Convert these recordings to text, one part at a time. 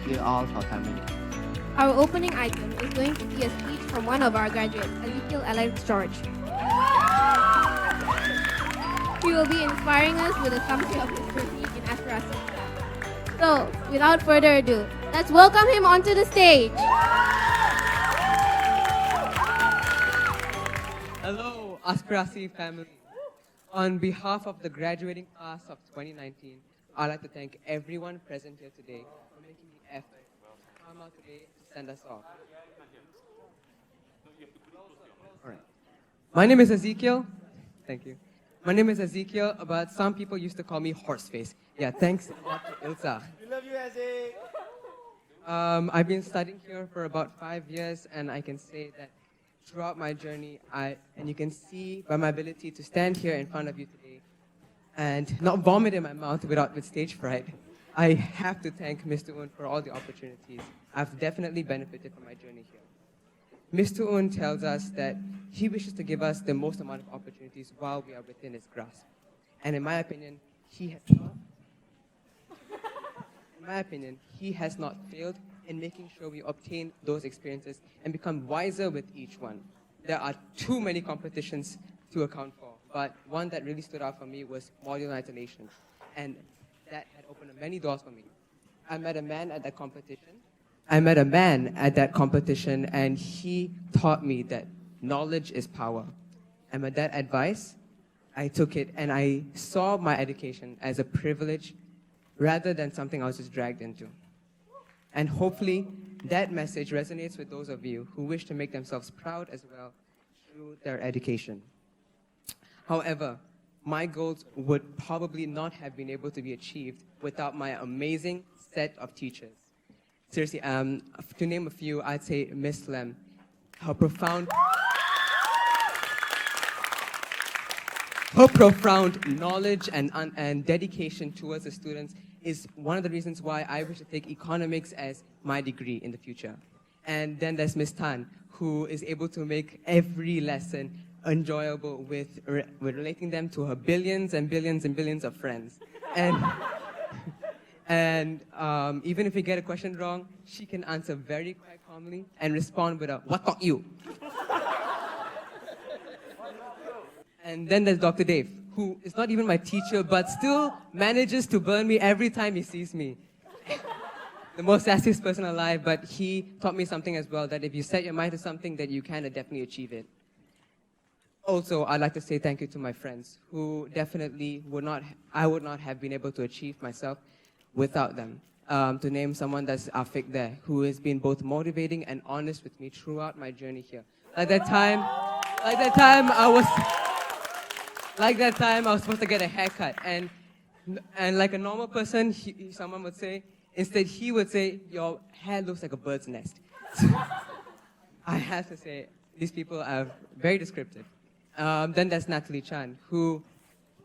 dear all our family. Our opening item is going to be a speech from one of our graduates, Ezekiel Alex George. He will be inspiring us with a summary of his journey in aspiracy. So, without further ado, let's welcome him onto the stage. Hello, Aspirasi family. On behalf of the graduating class of 2019, I'd like to thank everyone present here today for making the effort to come out today to send us off. All right. My name is Ezekiel. Thank you. My name is Ezekiel, but some people used to call me Horseface. Yeah, thanks a lot to Ilsa. We love you, Ezek. I've been studying here for about 5 years, and I can say that throughout my journey, and you can see by my ability to stand here in front of you today and not vomit in my mouth with stage fright, I have to thank Mr. Un for all the opportunities. I've definitely benefited from my journey here. Mr. Un tells us that he wishes to give us the most amount of opportunities while we are within his grasp. And in my opinion, he has not failed in making sure we obtain those experiences and become wiser with each one. There are too many competitions to account for, but one that really stood out for me was module isolation, and that had opened many doors for me. I met a man at that competition, and he taught me that knowledge is power. And with that advice, I took it and I saw my education as a privilege rather than something I was just dragged into. And hopefully, that message resonates with those of you who wish to make themselves proud as well through their education. However, my goals would probably not have been able to be achieved without my amazing set of teachers. Seriously, to name a few, I'd say Miss Lem. Her profound knowledge and dedication towards the students is one of the reasons why I wish to take economics as my degree in the future. And then there's Miss Tan, who is able to make every lesson enjoyable with relating them to her billions and billions and billions of friends. And even if we get a question wrong, she can answer very quite calmly and respond with a, "What taught you?" And then there's Dr. Dave, who is not even my teacher, but still manages to burn me every time he sees me. The most sassiest person alive, but he taught me something as well, that if you set your mind to something, that you can definitely achieve it. Also, I'd like to say thank you to my friends, who definitely I would not have been able to achieve myself without them. To name someone, that's Afik there, who has been both motivating and honest with me throughout my journey here. Like that time I was supposed to get a haircut, and like a normal person, someone would say, instead he would say, "Your hair looks like a bird's nest." I have to say, these people are very descriptive. Then there's Natalie Chan, who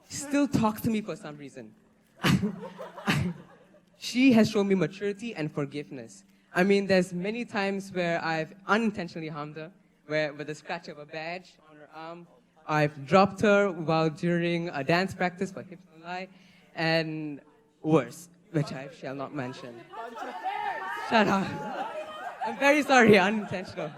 still talks to me for some reason. She has shown me maturity and forgiveness. I mean, there's many times where I've unintentionally harmed her, where with a scratch of a badge on her arm, I've dropped her while during a dance practice for Hips Don't Lie, and worse, which I shall not mention. Shut up. I'm very sorry, unintentional.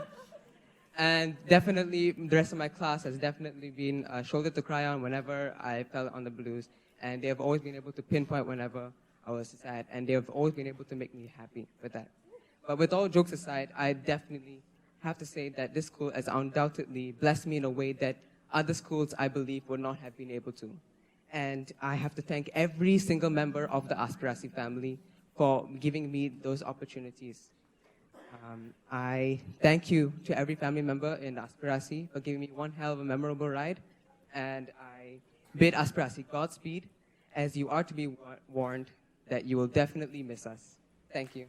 And definitely, the rest of my class has definitely been a shoulder to cry on whenever I fell on the blues, and they have always been able to pinpoint whenever I was sad, and they have always been able to make me happy with that. But with all jokes aside, I definitely have to say that this school has undoubtedly blessed me in a way that other schools, I believe, would not have been able to. And I have to thank every single member of the Aspirasi family for giving me those opportunities. I thank you to every family member in Aspirasi for giving me one hell of a memorable ride. And I bid Aspirasi Godspeed, as you are to be warned that you will definitely miss us. Thank you.